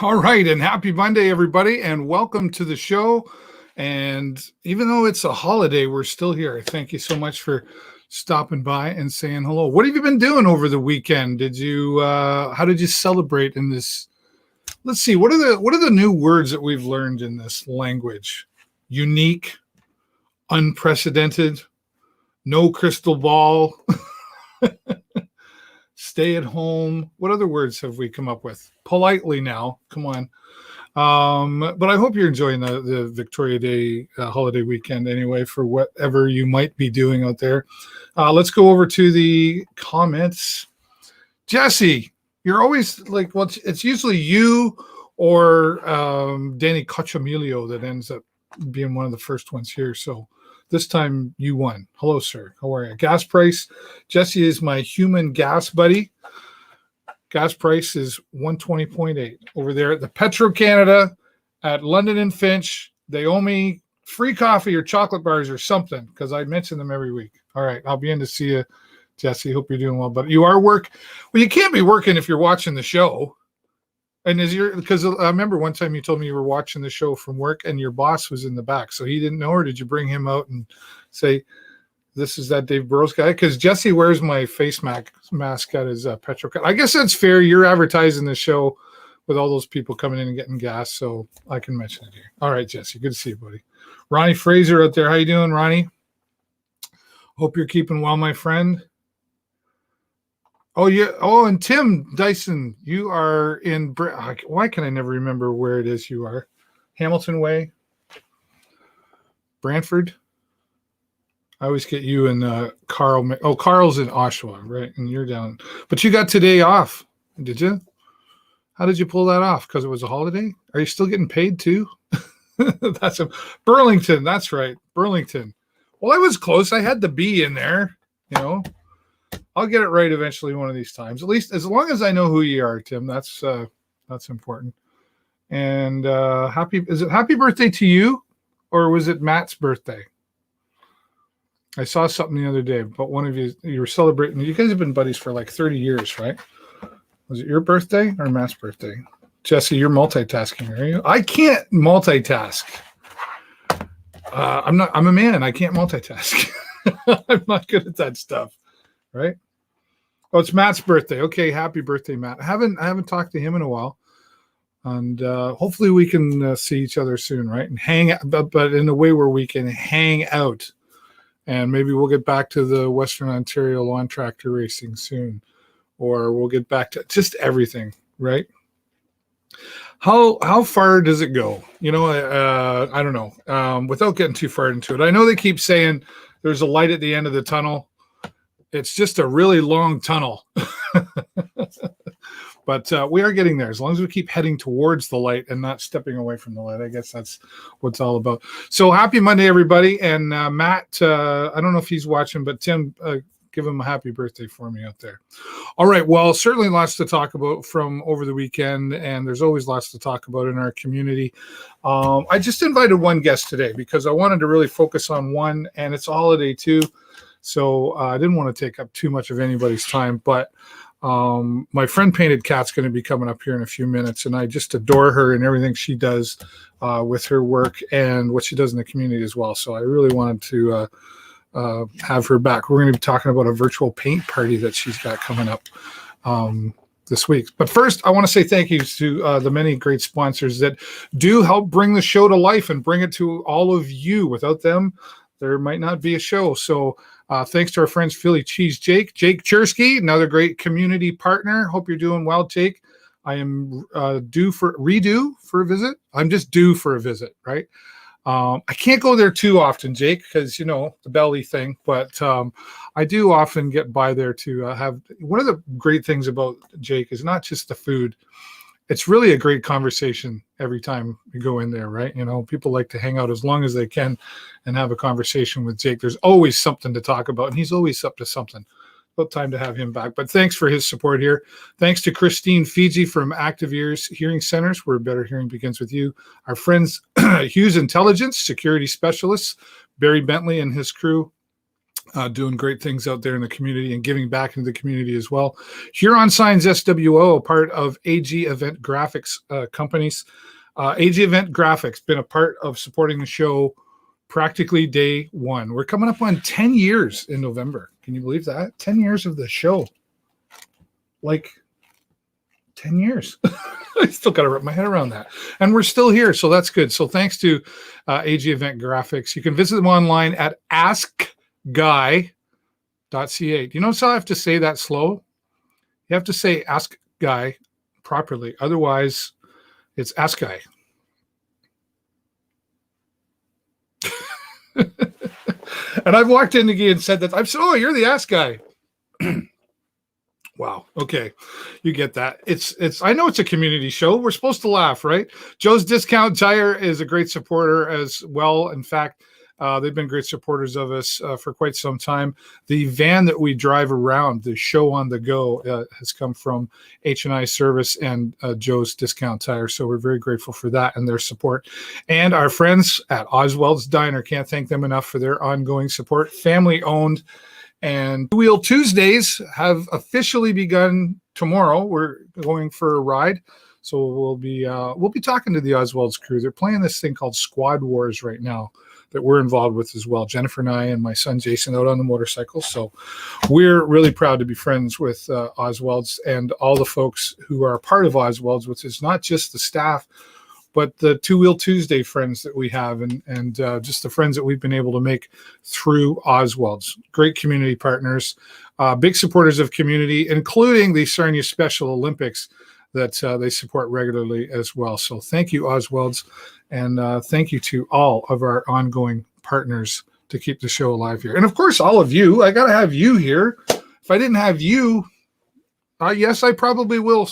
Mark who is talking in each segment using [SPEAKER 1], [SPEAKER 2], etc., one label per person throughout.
[SPEAKER 1] All right, and happy Monday, everybody, and welcome to the show. And even though it's a holiday, we're still here. Thank you so much for stopping by and saying hello. What have you been doing over the weekend? How did you celebrate in this? Let's see. What are the new words that we've learned in this language? Unique, unprecedented, no crystal ball. Stay at home. What other words have we come up with? Politely now. Come on. But I hope you're enjoying the Victoria Day holiday weekend anyway, for whatever you might be doing out there. Let's go over to the comments. Jesse, you're always like, well, it's usually you or Danny Cochamilio that ends up being one of the first ones here. So this time you won. Hello, sir. How are you? Gas price. Jesse is my human gas buddy. Gas price is 120.8 over there at the Petro Canada at London and Finch. They owe me free coffee or chocolate bars or something because I mention them every week. All right. I'll be in to see you, Jesse. Hope you're doing well. But you are well, you can't be working if you're watching the show. And because I remember one time you told me you were watching the show from work and your boss was in the back. So he didn't know, or did you bring him out and say, this is that David Burrows guy? Because Jesse wears my face mask at his Petro. I guess that's fair. You're advertising the show with all those people coming in and getting gas, so I can mention it here. All right, Jesse. Good to see you, buddy. Ronnie Fraser out there. How you doing, Ronnie? Hope you're keeping well, my friend. Oh, yeah. Oh, and Tim Dyson, you are in. Why can I never remember where it is you are? Hamilton Way, Brantford. I always get you and Carl. Oh, Carl's in Oshawa, right? And you're down. But you got today off, did you? How did you pull that off? Because it was a holiday? Are you still getting paid too? That's Burlington. That's right, Burlington. Well, I was close. I had the B in there, I'll get it right eventually one of these times. At least as long as I know who you are, Tim. That's important. And happy birthday to you, or was it Matt's birthday? I saw something the other day, but one of you were celebrating. You guys have been buddies for like 30 years, right? Was it your birthday or Matt's birthday? Jesse, you're multitasking, are you? I can't multitask. I'm a man. I can't multitask. I'm not good at that stuff. Right? Oh, it's Matt's birthday. Okay, happy birthday, Matt. I haven't talked to him in a while, and hopefully we can see each other soon, right? And hang out, but in a way where we can hang out, and maybe we'll get back to the Western Ontario lawn tractor racing soon, or we'll get back to just everything, right? How far does it go? I don't know. Without getting too far into it, I know they keep saying there's a light at the end of the tunnel. It's just a really long tunnel. But we are getting there. As long as we keep heading towards the light and not stepping away from the light, I guess that's what it's all about. So happy Monday, everybody. And Matt, I don't know if he's watching, but Tim, give him a happy birthday for me out there. All right. Well, certainly lots to talk about from over the weekend, and there's always lots to talk about in our community. I just invited one guest today because I wanted to really focus on one, and it's a holiday too. So I didn't want to take up too much of anybody's time, but my friend Painted Cat's going to be coming up here in a few minutes, and I just adore her and everything she does with her work and what she does in the community as well. So I really wanted to have her back. We're going to be talking about a virtual paint party that she's got coming up this week. But first, I want to say thank you to the many great sponsors that do help bring the show to life and bring it to all of you. Without them, there might not be a show. So thanks to our friends Philly Cheese Jake Chersky, another great community partner. Hope you're doing well, Jake. I am due for a visit. I'm just due for a visit, right? I can't go there too often, Jake, because the belly thing. But I do often get by there to have. One of the great things about Jake is not just the food. It's really a great conversation every time you go in there, right? People like to hang out as long as they can and have a conversation with Jake. There's always something to talk about, and he's always up to something. About time to have him back. But thanks for his support here. Thanks to Christine Fiji from Active Ears Hearing Centers, where better hearing begins with you. Our friends Hughes Intelligence, security specialists, Barry Bentley and his crew. doing great things out there in the community and giving back into the community as well. Huron Signs SWO, part of AG Event Graphics companies. AG Event Graphics, been a part of supporting the show practically day one. We're coming up on 10 years in November. Can you believe that? 10 years of the show. Like 10 years. I still got to wrap my head around that. And we're still here, so that's good. So thanks to AG Event Graphics. You can visit them online at askguy.ca. Do you notice how I have to say that slow? You have to say Ask Guy properly. Otherwise, it's Ask Guy. And I've walked in again and said that. I've said, oh, you're the Ask Guy. Wow. Okay. You get that. It's I know it's a community show. We're supposed to laugh, right? Joe's Discount Tire is a great supporter as well. In fact, they've been great supporters of us for quite some time. The van that we drive around, the show on the go, has come from H&I Service and Joe's Discount Tire. So we're very grateful for that and their support. And our friends at Oswald's Diner, can't thank them enough for their ongoing support. Family owned. And Two Wheel Tuesdays have officially begun tomorrow. We're going for a ride. So we'll be talking to the Oswald's crew. They're playing this thing called Squad Wars right now that we're involved with as well. Jennifer and I and my son Jason out on the motorcycle. So we're really proud to be friends with Oswald's and all the folks who are a part of Oswald's, which is not just the staff, but the Two Wheel Tuesday friends that we have and just the friends that we've been able to make through Oswald's. Great community partners, big supporters of community, including the Sarnia Special Olympics that they support regularly as well. So thank you, Oswald's, and thank you to all of our ongoing partners to keep the show alive here. And of course, all of you. I got to have you here. If I didn't have you, yes, I probably will.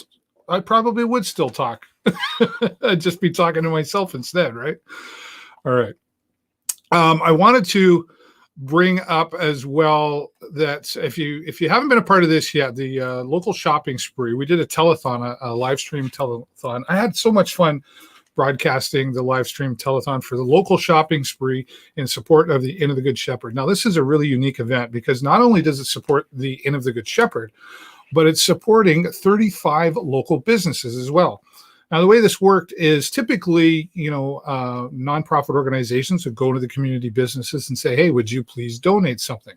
[SPEAKER 1] I probably would still talk. I'd just be talking to myself instead, right? All right. I wanted to bring up as well that if you haven't been a part of this yet, the local shopping spree, we did a telethon, a live stream telethon. I had so much fun broadcasting the live stream telethon for the local shopping spree in support of the Inn of the Good Shepherd. Now, this is a really unique event because not only does it support the Inn of the Good Shepherd, but it's supporting 35 local businesses as well. Now, the way this worked is typically, nonprofit organizations would go to the community businesses and say, hey, would you please donate something?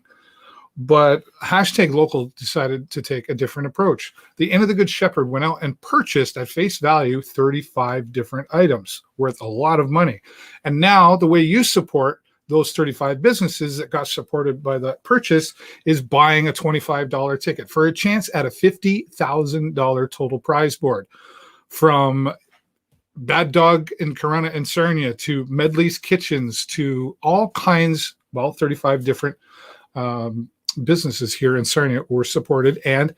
[SPEAKER 1] But Hashtag Local decided to take a different approach. The Inn of the Good Shepherd went out and purchased at face value 35 different items worth a lot of money. And now the way you support those 35 businesses that got supported by that purchase is buying a $25 ticket for a chance at a $50,000 total prize board. From Bad Dog in Corunna and Sarnia to Medley's Kitchens to all kinds, 35 different businesses here in Sarnia were supported, and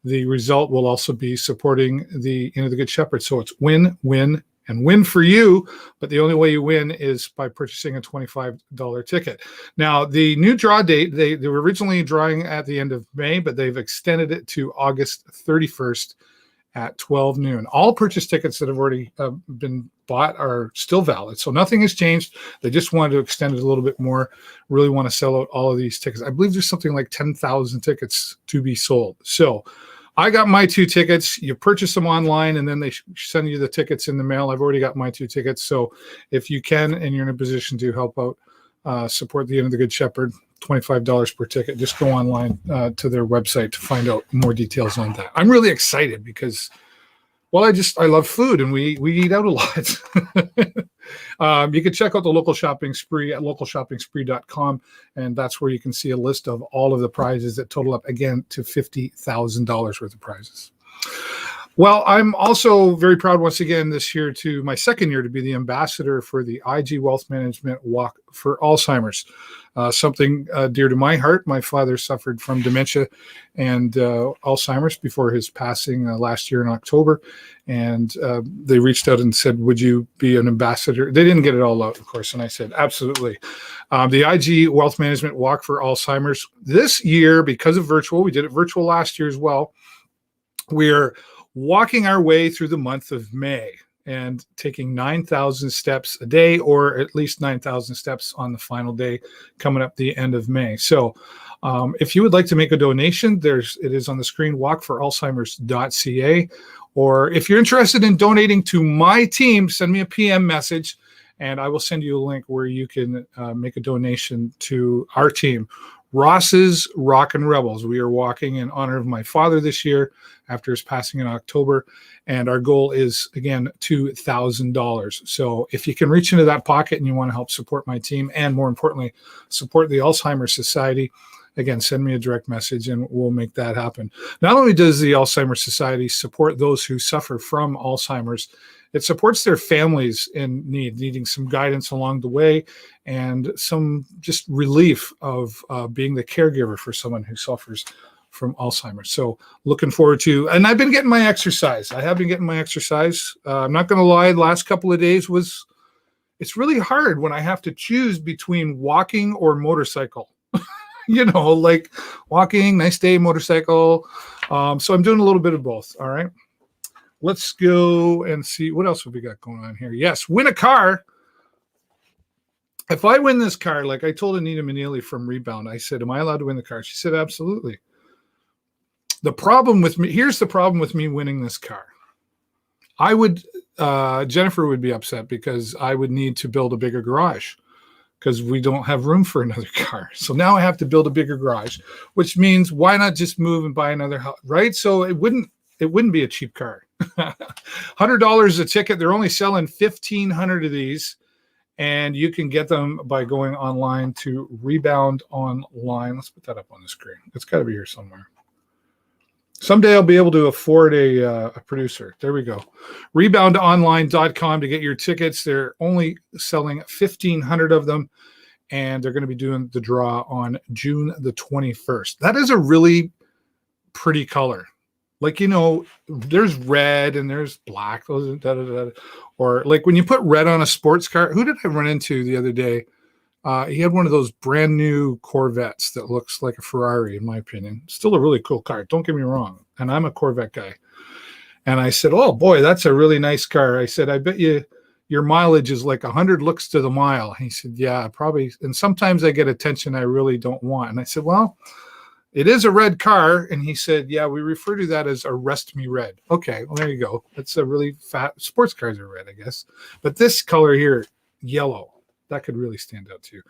[SPEAKER 1] the result will also be supporting the Inn of the Good Shepherd. So it's win, win, and win for you, but the only way you win is by purchasing a $25 ticket. Now, the new draw date, they were originally drawing at the end of May, but they've extended it to August 31st at 12 noon. All purchase tickets that have already been bought are still valid. So nothing has changed. They just wanted to extend it a little bit more, really want to sell out all of these tickets. I believe there's something like 10,000 tickets to be sold. So I got my 2 tickets. You purchase them online, and then they send you the tickets in the mail. I've already got my 2 tickets. So if you can, and you're in a position to help out, support the Inn of the Good Shepherd, $25 per ticket. Just go online to their website to find out more details on that. I'm really excited because, I love food, and we eat out a lot. You can check out the local shopping spree at localshoppingspree.com, and that's where you can see a list of all of the prizes that total up again to $50,000 worth of prizes. Well, I'm also very proud once again this year to my second year to be the ambassador for the IG Wealth Management Walk for Alzheimer's. Something dear to my heart. My father suffered from dementia and Alzheimer's before his passing last year in October. And they reached out and said, would you be an ambassador? They didn't get it all out, of course. And I said, absolutely. The IG Wealth Management Walk for Alzheimer's this year, because of virtual, we did it virtual last year as well. We're walking our way through the month of May. and taking 9,000 steps a day, or at least 9,000 steps on the final day coming up the end of May. So if you would like to make a donation, it is on the screen, walkforalzheimers.ca. Or if you're interested in donating to my team, send me a PM message and I will send you a link where you can make a donation to our team, Ross's Rockin' Rebels. We are walking in honor of my father this year after his passing in October. And our goal is, again, $2,000. So if you can reach into that pocket and you want to help support my team and, more importantly, support the Alzheimer's Society, again, send me a direct message and we'll make that happen. Not only does the Alzheimer's Society support those who suffer from Alzheimer's, it supports their families in needing some guidance along the way and some just relief of being the caregiver for someone who suffers from Alzheimer's. So looking forward to, and I've been getting my exercise. I have been getting my exercise. I'm not going to lie, the last couple of days it's really hard when I have to choose between walking or motorcycle. Like walking, nice day, motorcycle. So I'm doing a little bit of both. All right. Let's go and see what else have we got going on here. Yes, win a car. If I win this car, like I told Anita Manili from Rebound, I said, am I allowed to win the car? She said, absolutely. Here's the problem with me winning this car. Jennifer would be upset because I would need to build a bigger garage because we don't have room for another car. So now I have to build a bigger garage, which means why not just move and buy another house, right? So it wouldn't be a cheap car. $100 a ticket. They're only selling 1,500 of these, and you can get them by going online to Rebound Online. Let's put that up on the screen. It's got to be here somewhere. Someday I'll be able to afford a producer. There we go. Reboundonline.com to get your tickets. They're only selling 1,500 of them, and they're going to be doing the draw on June the 21st. That is a really pretty color. Like, there's red and there's black. Or like when you put red on a sports car. Who did I run into the other day? He had one of those brand new Corvettes that looks like a Ferrari, in my opinion. Still a really cool car. Don't get me wrong. And I'm a Corvette guy. And I said, oh, boy, that's a really nice car. I said, I bet you your mileage is like 100 looks to the mile. He said, yeah, probably. And sometimes I get attention I really don't want. And I said, well, it is a red car. And he said, yeah, we refer to that as Arrest Me Red. Okay, well, there you go. It's a really fat, sports cars are red, I guess. But this color here, yellow, that could really stand out too.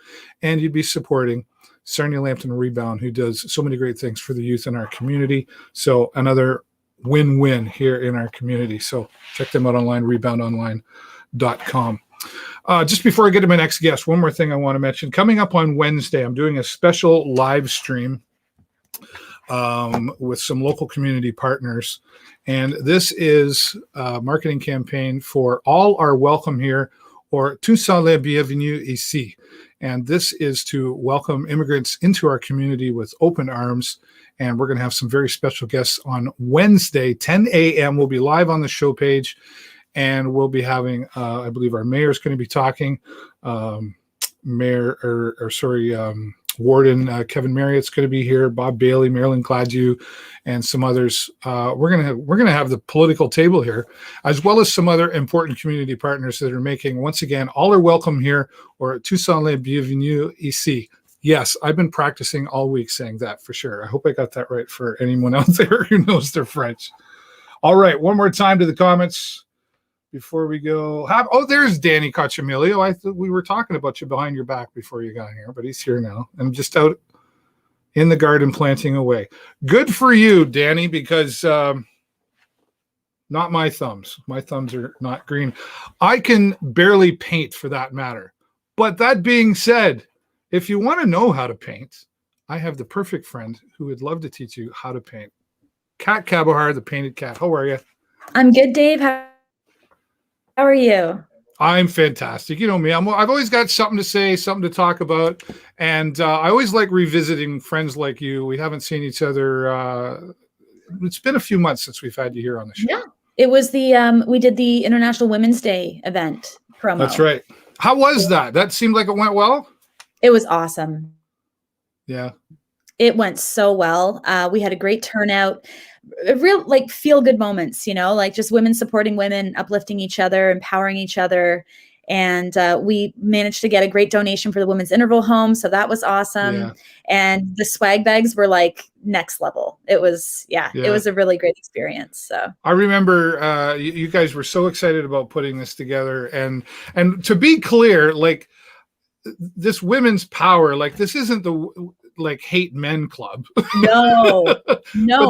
[SPEAKER 1] And you'd be supporting Sarnia Lambton Rebound, who does so many great things for the youth in our community. So another win-win here in our community. So check them out online, reboundonline.com. Just before I get to my next guest, one more thing I want to mention. Coming up on Wednesday, I'm doing a special live stream with some local community partners. And this is a marketing campaign for All Are Welcome Here, or Tous sont les bienvenus ici. And this is to welcome immigrants into our community with open arms. And we're going to have some very special guests on Wednesday, 10 a.m. We'll be live on the show page. And we'll be having, I believe our mayor is going to be talking. Warden Kevin Marriott's going to be here, Bob Bailey, Marilyn Gladue, and some others. We're going to have the political table here, as well as some other important community partners that are making, once again, all are welcome here, or tous sont les bienvenus ici. Yes, I've been practicing all week saying that for sure. I hope I got that right for anyone out there who knows their French. All right, one more time to the comments before we go. There's Danny Cochamilio. I thought we were talking about you behind your back before you got here, but he's here now. I'm just out in the garden planting away. Good for you, Danny, because not my thumbs. My thumbs are not green. I can barely paint for that matter. But that being said, if you want to know how to paint, I have the perfect friend who would love to teach you how to paint. Kat Cabajar, the Painted Cat. How are you?
[SPEAKER 2] I'm good, Dave. How are you?
[SPEAKER 1] I'm fantastic. You know me. I've always got something to say, something to talk about. And I always like revisiting friends like you. We haven't seen each other. It's been a few months since we've had you here on the show.
[SPEAKER 2] Yeah. It was we did the International Women's Day event promo.
[SPEAKER 1] That's right. How was that? That seemed like it went well?
[SPEAKER 2] It was awesome.
[SPEAKER 1] Yeah.
[SPEAKER 2] It went so well. We had a great turnout, real like feel good moments, like just women supporting women, uplifting each other, empowering each other. And we managed to get a great donation for the women's interval home. So that was awesome.
[SPEAKER 1] Yeah.
[SPEAKER 2] And the swag bags were like next level. It was
[SPEAKER 1] Yeah.
[SPEAKER 2] a really great experience. So
[SPEAKER 1] I remember you guys were so excited about putting this together. And to be clear, like this women's power, like this isn't the like hate men club.
[SPEAKER 2] no,
[SPEAKER 1] But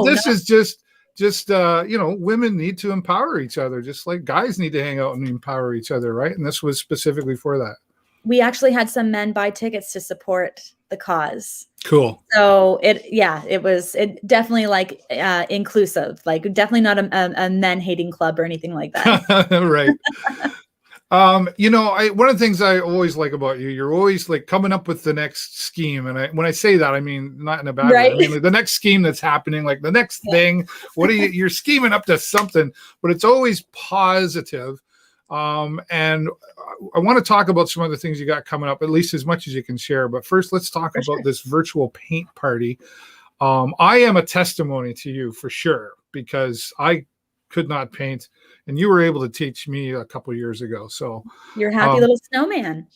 [SPEAKER 1] this
[SPEAKER 2] no.
[SPEAKER 1] is just women need to empower each other, just like guys need to hang out and empower each other, right? And this was specifically for that.
[SPEAKER 2] We actually had some men buy tickets to support the cause.
[SPEAKER 1] Cool.
[SPEAKER 2] So it was definitely like inclusive, like definitely not a men hating club or anything like that.
[SPEAKER 1] Right. One of the things I always like about you, you're always like coming up with the next scheme. And when I say that, I mean, not in a bad way. I mean, like, the next scheme that's happening, like the next thing, you're scheming up to something, but it's always positive. And I want to talk about some other things you got coming up, at least as much as you can share. But first, let's talk about this virtual paint party. I am a testimony to you for sure, because I could not paint, and you were able to teach me a couple of years ago. So
[SPEAKER 2] you're a happy little snowman.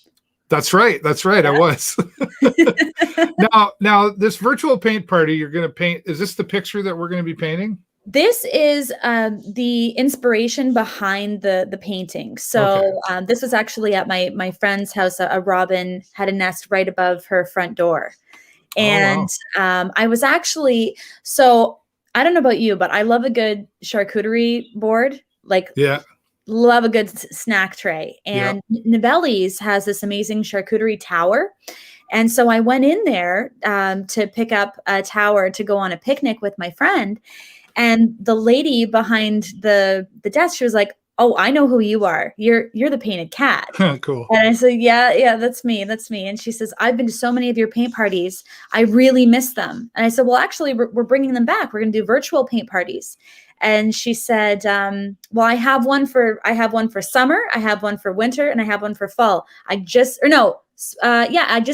[SPEAKER 1] That's right. Yeah. I was. Now this virtual paint party, you're going to paint. Is this the picture that we're going to be painting?
[SPEAKER 2] This is the inspiration behind the painting. So this was actually at my friend's house. A robin had a nest right above her front door. And I was actually, so I don't know about you, but I love a good charcuterie board. Like, love a good snack tray. And Novelli's has this amazing charcuterie tower. And so I went in there to pick up a tower to go on a picnic with my friend. And the lady behind the desk, she was like, "Oh, I know who you are. You're the painted cat."
[SPEAKER 1] Cool.
[SPEAKER 2] And I said, yeah, that's me. And she says, "I've been to so many of your paint parties. I really miss them." And I said, "Well, actually, we're bringing them back. We're going to do virtual paint parties." And she said, "Well, I have one for summer, I have one for winter, and I have one for fall. I just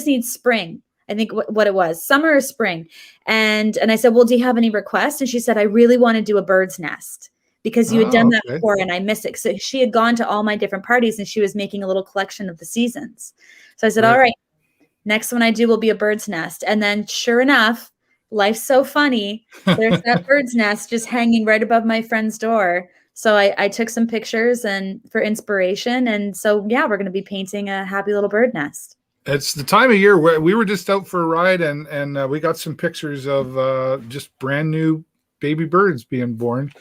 [SPEAKER 2] need spring." I think what it was, summer or spring. And I said, "Well, do you have any requests?" And she said, "I really want to do a bird's nest, because you had done that before and I miss it." So she had gone to all my different parties and she was making a little collection of the seasons. So I said, "All right, next one I do will be a bird's nest." And then sure enough, life's so funny. There's that bird's nest just hanging right above my friend's door. So I took some pictures and for inspiration. And so, we're going to be painting a happy little bird nest.
[SPEAKER 1] It's the time of year where we were just out for a ride and we got some pictures of just brand new baby birds being born.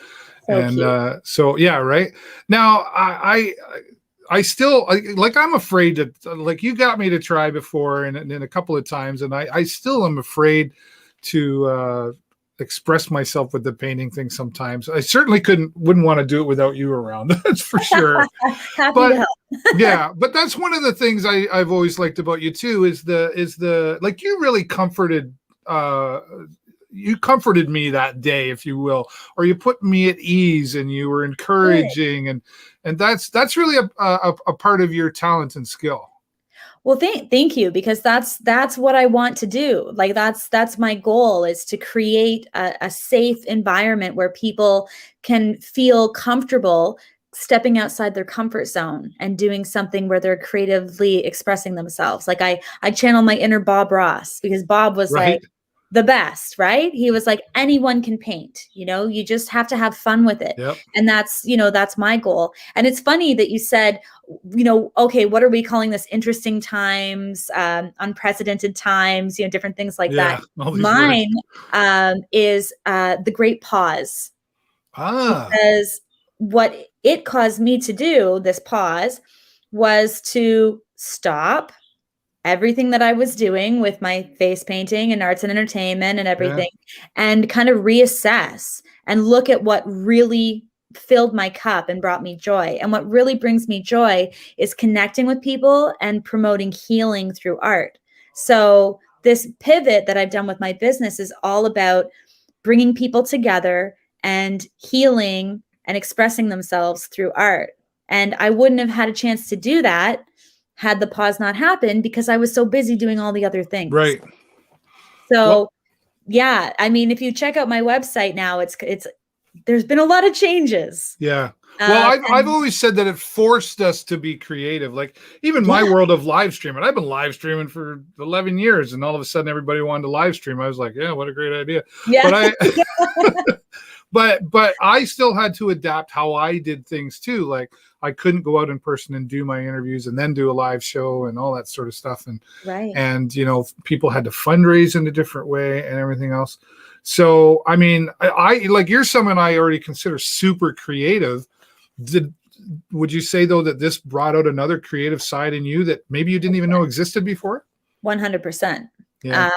[SPEAKER 1] So right now I still like, I'm afraid to, like, you got me to try before and a couple of times, and I still am afraid to express myself with the painting thing sometimes. I certainly wouldn't want to do it without you around. That's for sure.
[SPEAKER 2] Happy to help.
[SPEAKER 1] But that's one of the things I've always liked about you too, is the like, you really comforted me that day, if you will, or you put me at ease and you were encouraging. And that's really a part of your talent and skill.
[SPEAKER 2] Well, thank you, because that's what I want to do. Like, that's my goal, is to create a safe environment where people can feel comfortable stepping outside their comfort zone and doing something where they're creatively expressing themselves. Like I channel my inner Bob Ross, because Bob was like the best, right? He was like, anyone can paint, you just have to have fun with it. And that's my goal. And it's funny that you said, okay, what are we calling this? Interesting times, unprecedented times, different things like that. Mine is the great pause. Because what it caused me to do, this pause, was to stop everything that I was doing with my face painting and arts and entertainment and everything, and kind of reassess and look at what really filled my cup and brought me joy. And what really brings me joy is connecting with people and promoting healing through art. So this pivot that I've done with my business is all about bringing people together and healing and expressing themselves through art. And I wouldn't have had a chance to do that had the pause not happened, because I was so busy doing all the other things.
[SPEAKER 1] Right.
[SPEAKER 2] So yeah, I mean, if you check out my website now, it's there's been a lot of changes.
[SPEAKER 1] Yeah. Well, I've
[SPEAKER 2] And
[SPEAKER 1] always said that it forced us to be creative. Like even my
[SPEAKER 2] yeah,
[SPEAKER 1] world of live streaming, I've been live streaming for 11 years, and all of a sudden everybody wanted to live stream. I was like, yeah, what a great idea.
[SPEAKER 2] yeah,
[SPEAKER 1] But but I still had to adapt how I did things too. Like I couldn't go out in person and do my interviews and then do a live show and all that sort of stuff.
[SPEAKER 2] right.
[SPEAKER 1] And people had to fundraise in a different way and everything else. So I mean, I like you're someone I already consider super creative. Would you say though that this brought out another creative side in you that maybe you didn't even know existed before?
[SPEAKER 2] 100%.
[SPEAKER 1] Yeah.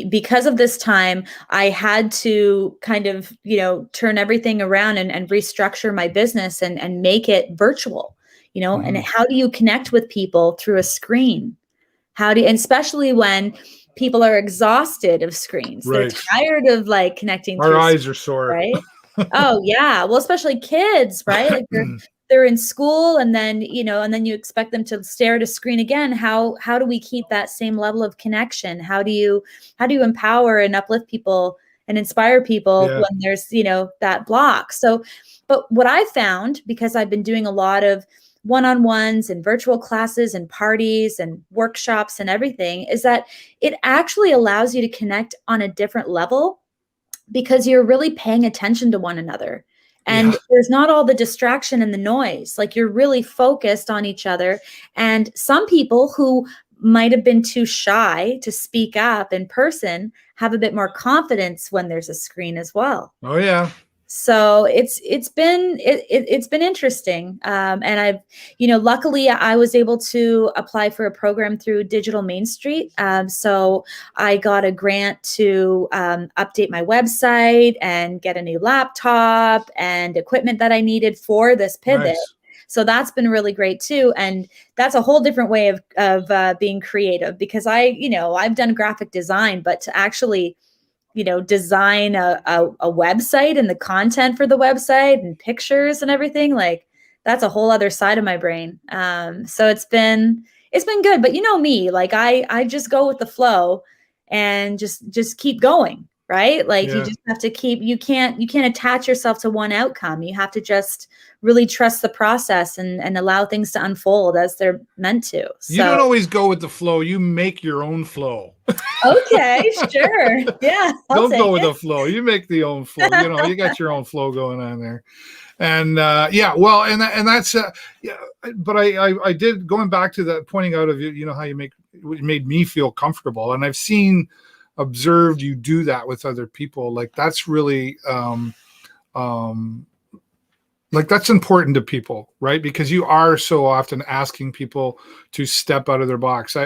[SPEAKER 2] Because of this time, I had to kind of, turn everything around and restructure my business and make it virtual, and how do you connect with people through a screen? And especially when people are exhausted of screens,
[SPEAKER 1] Right.
[SPEAKER 2] they're tired of like connecting.
[SPEAKER 1] Our eyes are sore.
[SPEAKER 2] Right. Oh yeah. Well, especially kids, right? Like they're in school and then you expect them to stare at a screen again. How do we keep that same level of connection? How do you empower and uplift people and inspire people when there's, that block? So, but what I found, because I've been doing a lot of one-on-ones and virtual classes and parties and workshops and everything, is that it actually allows you to connect on a different level because you're really paying attention to one another. And there's not all the distraction and the noise. Like you're really focused on each other. And some people who might have been too shy to speak up in person have a bit more confidence when there's a screen as well.
[SPEAKER 1] Oh yeah.
[SPEAKER 2] So it's been interesting. And I've, luckily I was able to apply for a program through Digital Main Street. So I got a grant to update my website and get a new laptop and equipment that I needed for this pivot. Nice. So that's been really great too. And that's a whole different way of being creative, because I've done graphic design, but to actually design a website and the content for the website and pictures and everything, like that's a whole other side of my brain. So it's been good, but me, like I just go with the flow and just keep going, right? Like you just have to you can't attach yourself to one outcome. You have to just really trust the process and allow things to unfold as they're meant to. So,
[SPEAKER 1] you don't always go with the flow. You make your own flow.
[SPEAKER 2] Okay, sure. Yeah.
[SPEAKER 1] Don't go with the flow. You make the own flow. You got your own flow going on there. And well, and that's but I did, going back to that, pointing out of how you made me feel comfortable. And I've observed you do that with other people. Like that's really like that's important to people, right? Because you are so often asking people to step out of their box.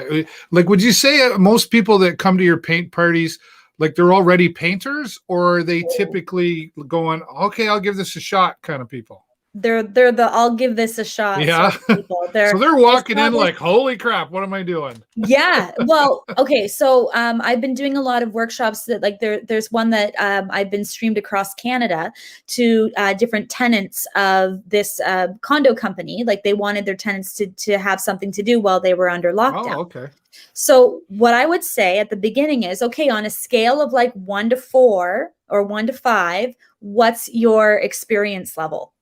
[SPEAKER 1] Would you say most people that come to your paint parties, like they're already painters, or are they typically going, okay, I'll give this a shot kind of people?
[SPEAKER 2] They're the I'll give this a shot.
[SPEAKER 1] Yeah.
[SPEAKER 2] Sort of people.
[SPEAKER 1] So they're walking in like, holy crap, what am I doing?
[SPEAKER 2] Yeah. Well, okay. So I've been doing a lot of workshops that like there's one that I've been streamed across Canada to different tenants of this condo company. Like they wanted their tenants to have something to do while they were under lockdown.
[SPEAKER 1] Oh, okay.
[SPEAKER 2] So what I would say at the beginning is, okay, on a scale of like 1 to 4 or 1 to 5, what's your experience level?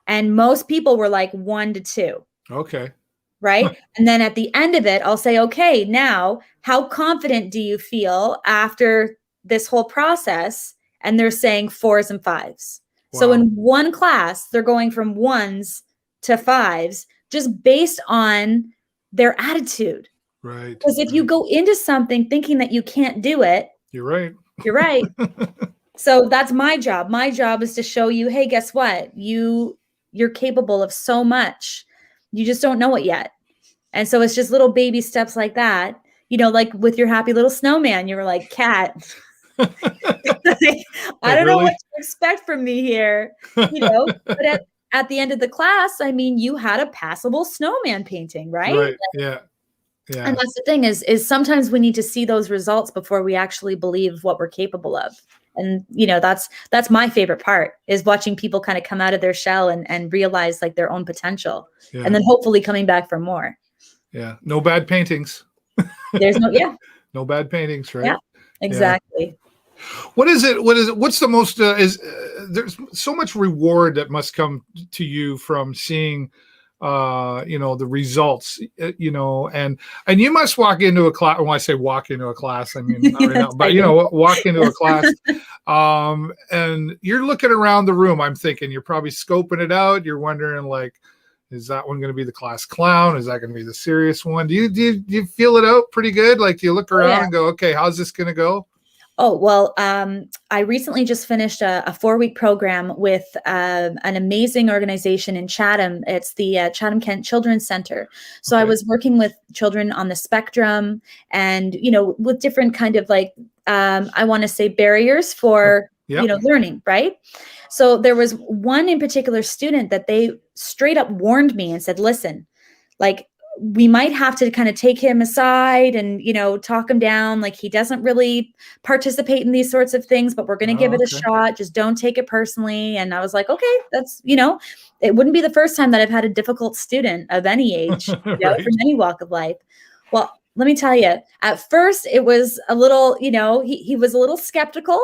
[SPEAKER 2] And most people were like 1 to 2.
[SPEAKER 1] Okay.
[SPEAKER 2] Right. And then at the end of it, I'll say, okay, now how confident do you feel after this whole process? And they're saying 4s and 5s. Wow. So in one class, they're going from 1s to 5s just based on their attitude.
[SPEAKER 1] Right.
[SPEAKER 2] Because if you go into something thinking that you can't do it,
[SPEAKER 1] you're right.
[SPEAKER 2] You're right. So that's my job. My job is to show you, hey, guess what? You're capable of so much. You just don't know it yet. And so it's just little baby steps like that. Like with your happy little snowman, you were like, Kat, I don't know what to expect from me here. But at the end of the class, I mean, you had a passable snowman painting, right?
[SPEAKER 1] Right. Yeah. Yeah.
[SPEAKER 2] And that's the thing is sometimes we need to see those results before we actually believe what we're capable of. And, that's my favorite part, is watching people kind of come out of their shell and realize like their own potential, and then hopefully coming back for more.
[SPEAKER 1] Yeah. No bad paintings.
[SPEAKER 2] There's no bad paintings,
[SPEAKER 1] right?
[SPEAKER 2] Yeah. Exactly.
[SPEAKER 1] What is it? What's the most, there's so much reward that must come to you from seeing, the results, and you must walk into a class. When I say walk into a class, I mean, not right now, but walk into a class, and you're looking around the room. I'm thinking you're probably scoping it out. You're wondering, like, is that one going to be the class clown? Is that going to be the serious one? Do you feel it out pretty good? Like, do you look around and go, okay, how's this going to go?
[SPEAKER 2] Oh, well, I recently just finished a 4-week program with an amazing organization in Chatham. It's the Chatham-Kent Children's Center. So I was working with children on the spectrum and, with different kind of like, I want to say barriers for, learning, right? So there was one in particular student that they straight up warned me and said, listen, like, we might have to kind of take him aside and, talk him down. Like, he doesn't really participate in these sorts of things, but we're going to give it a shot. Just don't take it personally. And I was like, okay, that's, it wouldn't be the first time that I've had a difficult student of any age, from any walk of life. Well, let me tell you, at first it was a little, he was a little skeptical,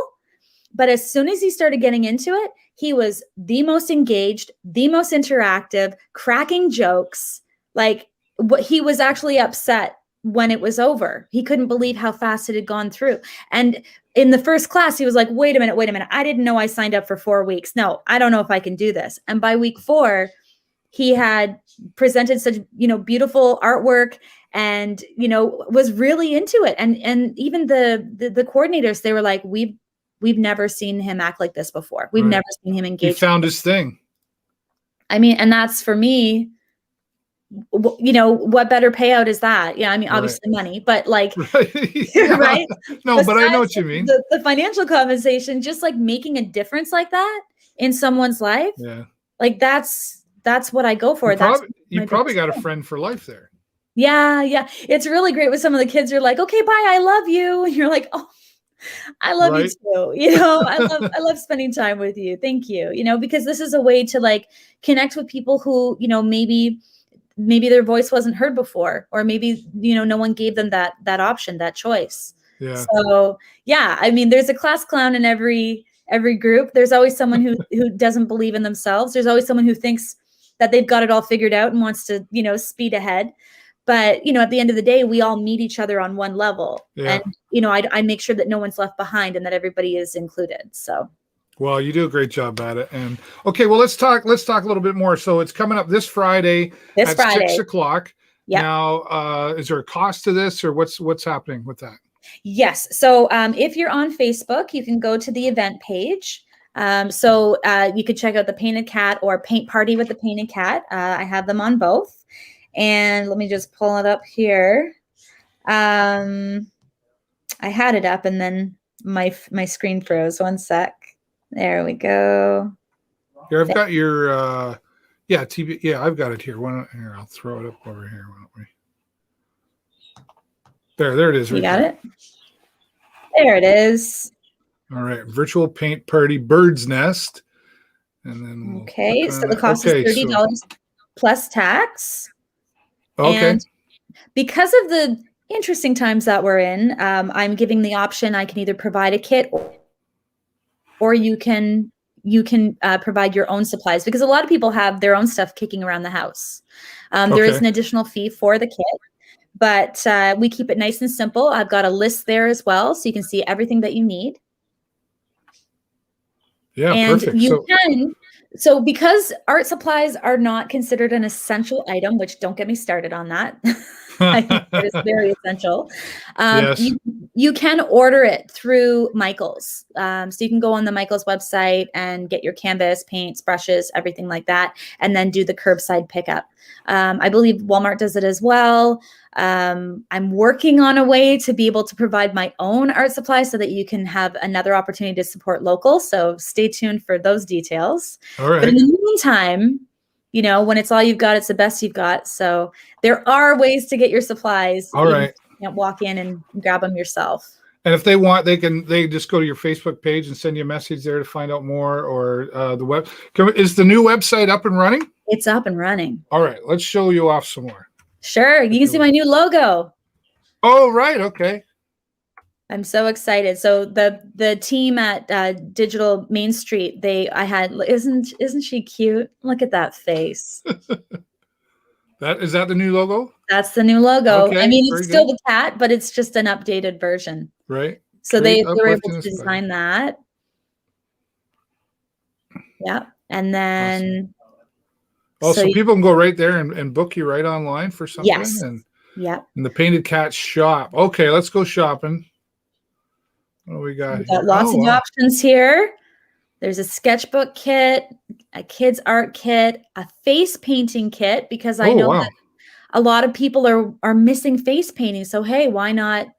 [SPEAKER 2] but as soon as he started getting into it, he was the most engaged, the most interactive, cracking jokes. Like, he was actually upset when it was over. He couldn't believe how fast it had gone through. And in the first class, he was like, wait a minute. I didn't know I signed up for 4 weeks. No, I don't know if I can do this. And by week 4, he had presented such, beautiful artwork and, was really into it. And even the coordinators, they were like, we've never seen him act like this before. We've never seen him engage.
[SPEAKER 1] He found his thing.
[SPEAKER 2] I mean, and that's for me, what better payout is that? Yeah, I mean, obviously money, but like, right?
[SPEAKER 1] No,
[SPEAKER 2] besides
[SPEAKER 1] but I know what you mean.
[SPEAKER 2] The financial compensation, just like making a difference like that in someone's life.
[SPEAKER 1] Yeah.
[SPEAKER 2] Like that's what I go for.
[SPEAKER 1] You probably got a friend for life there.
[SPEAKER 2] Yeah. It's really great with some of the kids. You're like, okay, bye. I love you. And you're like, oh, I love you too. I love spending time with you. Thank you. Because this is a way to like connect with people who, maybe their voice wasn't heard before, or maybe, no one gave them that option, that choice.
[SPEAKER 1] Yeah.
[SPEAKER 2] So yeah, I mean, there's a class clown in every group. There's always someone who doesn't believe in themselves. There's always someone who thinks that they've got it all figured out and wants to, speed ahead. But, at the end of the day, we all meet each other on one level. Yeah. And, I make sure that no one's left behind and that everybody is included. So.
[SPEAKER 1] Well, you do a great job at it. And okay, well, let's talk a little bit more. So it's coming up this Friday at 6:00.
[SPEAKER 2] Yep.
[SPEAKER 1] Now, is there a cost to this, or what's happening with that?
[SPEAKER 2] Yes. So if you're on Facebook, you can go to the event page. So you could check out the Painted Cat or Paint Party with the Painted Cat. I have them on both. And let me just pull it up here. I had it up and then my screen froze. One sec. There we go.
[SPEAKER 1] Here, I've got your, TV. Yeah, I've got it here. Here, I'll throw it up over here. Why don't we? There it is.
[SPEAKER 2] You got it? There it is.
[SPEAKER 1] All right. Virtual Paint Party Bird's Nest. And then
[SPEAKER 2] okay. So the cost is $30 plus tax.
[SPEAKER 1] Okay.
[SPEAKER 2] And because of the interesting times that we're in, I'm giving the option. I can either provide a kit or you can provide your own supplies, because a lot of people have their own stuff kicking around the house. There is an additional fee for the kit, but we keep it nice and simple. I've got a list there as well, so you can see everything that you need.
[SPEAKER 1] Yeah,
[SPEAKER 2] and
[SPEAKER 1] perfect.
[SPEAKER 2] So because art supplies are not considered an essential item, which don't get me started on that. I think it is very essential.
[SPEAKER 1] Yes.
[SPEAKER 2] You can order it through Michael's. So you can go on the Michael's website and get your canvas, paints, brushes, everything like that, and then do the curbside pickup. I believe Walmart does it as well. I'm working on a way to be able to provide my own art supplies so that you can have another opportunity to support local. So stay tuned for those details.
[SPEAKER 1] All right.
[SPEAKER 2] But in the meantime, when it's all you've got, it's the best you've got. So there are ways to get your supplies.
[SPEAKER 1] All right.
[SPEAKER 2] You can't walk in and grab them yourself.
[SPEAKER 1] And if they want, they just go to your Facebook page and send you a message there to find out more, or the web. Is the new website up and running?
[SPEAKER 2] It's up and running.
[SPEAKER 1] All right. Let's show you off some more.
[SPEAKER 2] Sure. You can see my new logo.
[SPEAKER 1] Oh, right. Okay.
[SPEAKER 2] I'm so excited. So the team at Digital Main Street, isn't she cute? Look at that face.
[SPEAKER 1] Is that the new logo?
[SPEAKER 2] That's the new logo. I
[SPEAKER 1] Okay,
[SPEAKER 2] mean,
[SPEAKER 1] very
[SPEAKER 2] it's still
[SPEAKER 1] good.
[SPEAKER 2] the cat, but it's just an updated version.
[SPEAKER 1] Right.
[SPEAKER 2] So
[SPEAKER 1] Great
[SPEAKER 2] they were able
[SPEAKER 1] uplift and
[SPEAKER 2] to
[SPEAKER 1] inspiring.
[SPEAKER 2] design that. Yeah. And then
[SPEAKER 1] Also,
[SPEAKER 2] so
[SPEAKER 1] people can go right there and book you right online for something.
[SPEAKER 2] yes.
[SPEAKER 1] And
[SPEAKER 2] Yeah.
[SPEAKER 1] in the Painted Cat shop. Okay, let's go shopping. What do we got
[SPEAKER 2] We've
[SPEAKER 1] here?
[SPEAKER 2] got lots of
[SPEAKER 1] wow.
[SPEAKER 2] options here. There's a sketchbook kit, a kids art kit, a face painting kit, because I know
[SPEAKER 1] wow.
[SPEAKER 2] that a lot of people are missing face painting. So hey, why not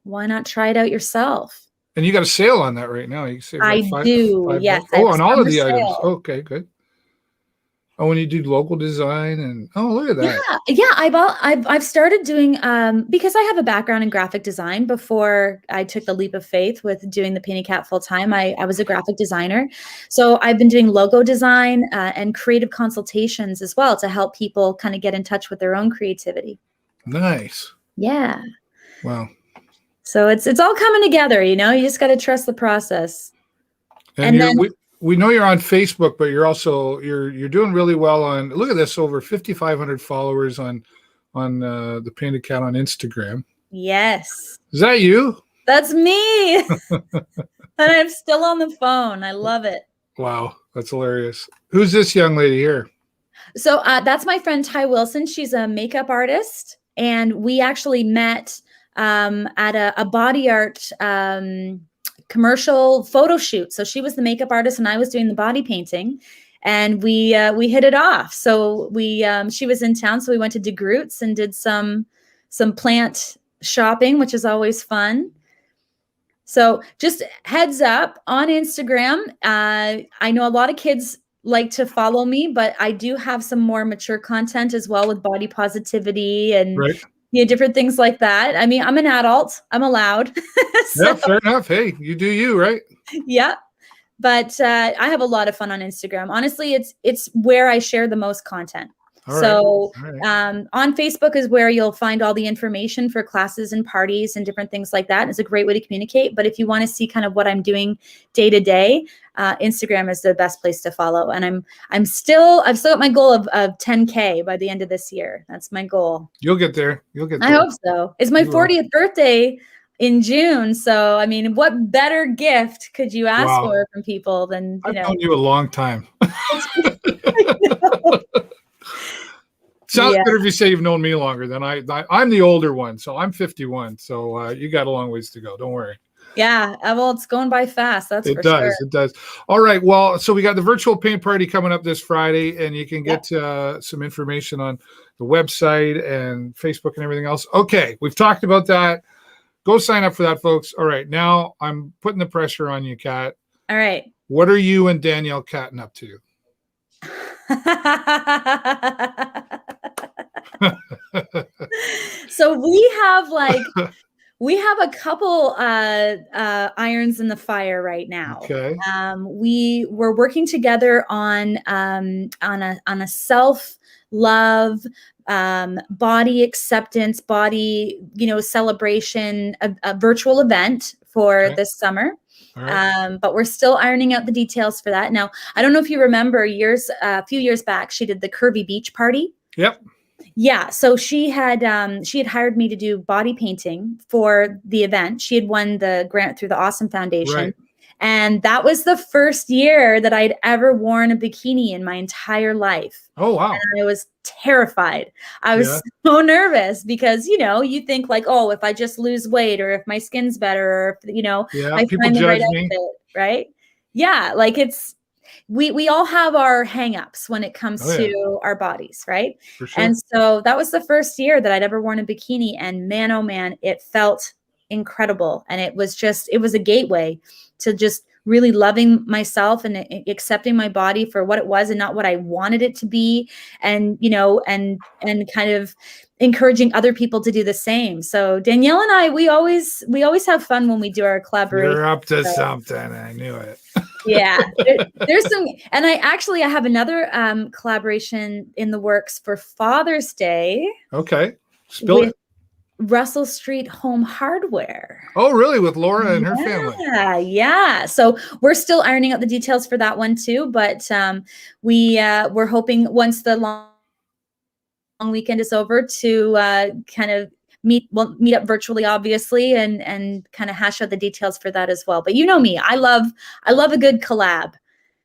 [SPEAKER 2] try it out yourself?
[SPEAKER 1] And you got a sale on that right now. You can save like
[SPEAKER 2] I do. Yes.
[SPEAKER 1] $5. Oh, on all of the
[SPEAKER 2] summer
[SPEAKER 1] items.
[SPEAKER 2] sale.
[SPEAKER 1] Okay, good. Oh, when you do local design and look at that.
[SPEAKER 2] Yeah. I've started doing because I have a background in graphic design. Before I took the leap of faith with doing the Painted Cat full time, I was a graphic designer. So I've been doing logo design and creative consultations as well to help people kind of get in touch with their own creativity.
[SPEAKER 1] Nice.
[SPEAKER 2] Yeah.
[SPEAKER 1] Wow.
[SPEAKER 2] So it's all coming together, you just got to trust the process.
[SPEAKER 1] And then we know you're on Facebook, but you're also you're doing really well on. Look at this, over 5,500 followers on the Painted Cat on Instagram.
[SPEAKER 2] Yes.
[SPEAKER 1] Is that you?
[SPEAKER 2] That's me. And I'm still on the phone. I love it.
[SPEAKER 1] Wow, that's hilarious. Who's this young lady here?
[SPEAKER 2] So that's my friend Ty Wilson. She's a makeup artist, and we actually met at a body art commercial photo shoot. So she was the makeup artist and I was doing the body painting, and we hit it off. So she was in town, so we went to DeGroote's and did some plant shopping, which is always fun. So just heads up on Instagram. I know a lot of kids like to follow me, but I do have some more mature content as well with body positivity and
[SPEAKER 1] right.
[SPEAKER 2] Different things like that. I mean, I'm an adult. I'm allowed.
[SPEAKER 1] Yeah, fair enough. Hey, you do you, right?
[SPEAKER 2] Yeah. But I have a lot of fun on Instagram. Honestly, it's where I share the most content. All right. On Facebook is where you'll find all the information for classes and parties and different things like that. It's a great way to communicate. But if you want to see kind of what I'm doing day to day, Instagram is the best place to follow. And I've still got my goal of 10K by the end of this year. That's my goal.
[SPEAKER 1] You'll get there.
[SPEAKER 2] I hope so. It's my 40th birthday in June. So, I mean, what better gift could you ask for from people than,
[SPEAKER 1] I've known you a long time. Sounds better if you say you've known me longer than I'm the older one. So I'm 51. So you got a long ways to go. Don't worry.
[SPEAKER 2] Yeah. Well, it's going by fast. That's for sure.
[SPEAKER 1] It does. All right. Well, so we got the virtual paint party coming up this Friday, and you can get some information on the website and Facebook and everything else. Okay. We've talked about that. Go sign up for that, folks. All right. Now I'm putting the pressure on you, Kat.
[SPEAKER 2] All right.
[SPEAKER 1] What are you and Danielle Catton up to?
[SPEAKER 2] So we have a couple irons in the fire right now.
[SPEAKER 1] Okay.
[SPEAKER 2] We were working together on a self-love, body acceptance, body, celebration, a virtual event for this summer. Right. But we're still ironing out the details for that. Now, I don't know if you remember a few years back, she did the Curvy Beach Party.
[SPEAKER 1] Yep.
[SPEAKER 2] Yeah. So she had hired me to do body painting for the event. She had won the grant through the Awesome Foundation. Right. And that was the first year that I'd ever worn a bikini in my entire life.
[SPEAKER 1] Oh, wow.
[SPEAKER 2] And I was terrified. I was so nervous because, you think like, oh, if I just lose weight or if my skin's better or, I find the right outfit, right? Yeah. Like we all have our hangups when it comes to our bodies, right? For sure. And so that was the first year that I'd ever worn a bikini, and man, oh man, it felt incredible. And it was a gateway to just really loving myself and accepting my body for what it was and not what I wanted it to be. And, and kind of encouraging other people to do the same. So Danielle and I, we always have fun when we do our collaboration.
[SPEAKER 1] You're up to something. I knew it.
[SPEAKER 2] Yeah, there's some, and I have another collaboration in the works for Father's Day.
[SPEAKER 1] Okay. Spill it.
[SPEAKER 2] Russell Street Home Hardware.
[SPEAKER 1] Oh, really? With Laura and her family?
[SPEAKER 2] Yeah. So we're still ironing out the details for that one too, but we're hoping once the long weekend is over to kind of meet up virtually, obviously, and kind of hash out the details for that as well. But you know me, I love a good collab.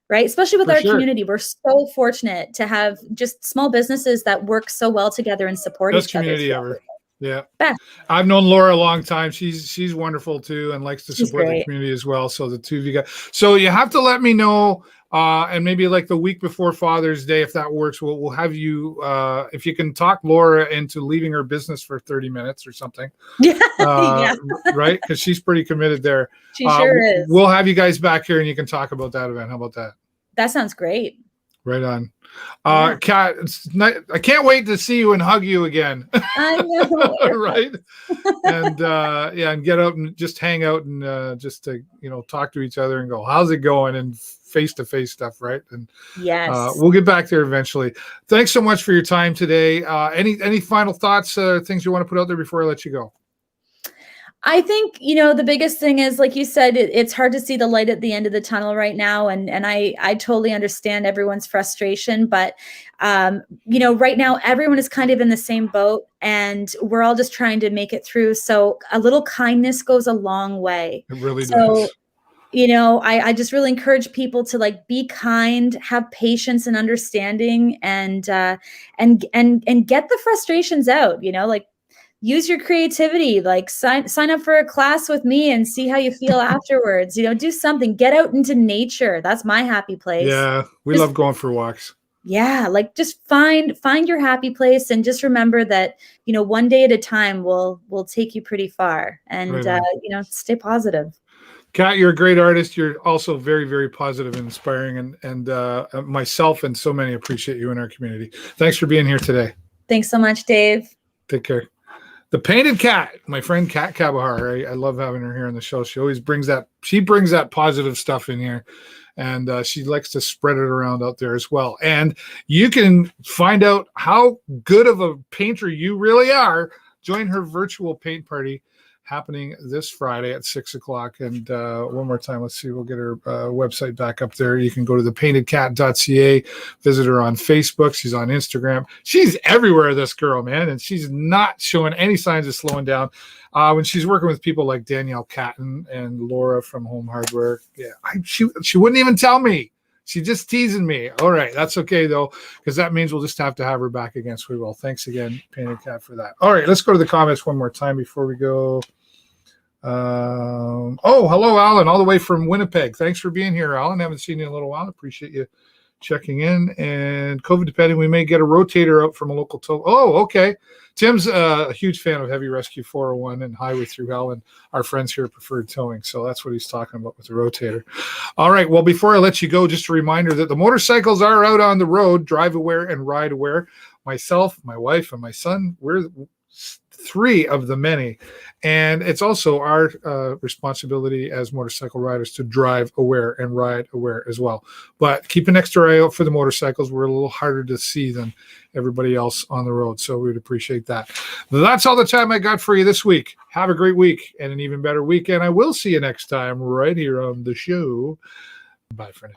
[SPEAKER 2] Right? Especially with
[SPEAKER 1] For
[SPEAKER 2] our
[SPEAKER 1] sure.
[SPEAKER 2] community. We're so fortunate to have just small businesses that work so well together and support
[SPEAKER 1] Best
[SPEAKER 2] each other.
[SPEAKER 1] community ever. Yeah.
[SPEAKER 2] Best.
[SPEAKER 1] I've known Laura a long time. She's wonderful too, and likes to
[SPEAKER 2] She's
[SPEAKER 1] support the
[SPEAKER 2] great.
[SPEAKER 1] community as well. So the two of you guys. So you have to let me know, and maybe like the week before Father's Day, if that works, we'll have you, if you can talk Laura into leaving her business for 30 minutes or something.
[SPEAKER 2] Yeah.
[SPEAKER 1] Right? Because she's pretty committed there.
[SPEAKER 2] She sure is.
[SPEAKER 1] We'll have you guys back here and you can talk about that event. How about that?
[SPEAKER 2] That sounds great.
[SPEAKER 1] Right on. Kat, I can't wait to see you and hug you again.
[SPEAKER 2] I know.
[SPEAKER 1] Right. And and get out and just hang out and just to talk to each other and go, how's it going, and face-to-face stuff, right? And
[SPEAKER 2] yes,
[SPEAKER 1] we'll get back there eventually. Thanks so much for your time today. Any final thoughts, things you want to put out there before I let you go?
[SPEAKER 2] I think, the biggest thing is, like you said, it's hard to see the light at the end of the tunnel right now. And I totally understand everyone's frustration, but, right now everyone is kind of in the same boat and we're all just trying to make it through. So a little kindness goes a long way.
[SPEAKER 1] It really does.
[SPEAKER 2] I just really encourage people to be kind, have patience and understanding, and get the frustrations out, use your creativity, sign up for a class with me and see how you feel afterwards. Do something, get out into nature. That's my happy place.
[SPEAKER 1] Yeah. We love going for walks.
[SPEAKER 2] Yeah. Just find your happy place and just remember that, one day at a time will take you pretty far, and,
[SPEAKER 1] right
[SPEAKER 2] stay positive.
[SPEAKER 1] Kat, you're a great artist. You're also very, very positive and inspiring, and myself and so many appreciate you in our community. Thanks for being here today.
[SPEAKER 2] Thanks so much, Dave.
[SPEAKER 1] Take care. The Painted Cat, my friend Kat Cabajar. I love having her here on the show. She always brings that positive stuff in here, and she likes to spread it around out there as well. And you can find out how good of a painter you really are. Join her virtual paint party happening this Friday at 6:00. And one more time, let's see, we'll get her website back up there. You can go to thepaintedcat.ca, visit her on Facebook. She's on Instagram. She's everywhere, this girl, man. And she's not showing any signs of slowing down. When she's working with people like Danielle Catton and Laura from Home Hardware, she wouldn't even tell me. She's just teasing me. All right. That's okay, though, because that means we'll just have to have her back again. So we will. Thanks again, Painted Cat, for that. All right. Let's go to the comments one more time before we go. Hello, Alan, all the way from Winnipeg. Thanks for being here, Alan. Haven't seen you in a little while. Appreciate you checking in. And COVID depending, we may get a rotator out from a local tow. Oh, okay. Tim's a huge fan of Heavy Rescue 401 and Highway Through Hell, and our friends here at Preferred Towing. So that's what he's talking about with the rotator. All right. Well, before I let you go, just a reminder that the motorcycles are out on the road, drive aware and ride aware. Myself, my wife, and my son, we're 3 of the many. And it's also our responsibility as motorcycle riders to drive aware and ride aware as well. But keep an extra eye out for the motorcycles. We're a little harder to see than everybody else on the road. So we'd appreciate that. That's all the time I got for you this week. Have a great week and an even better weekend. I will see you next time right here on the show. Bye for now.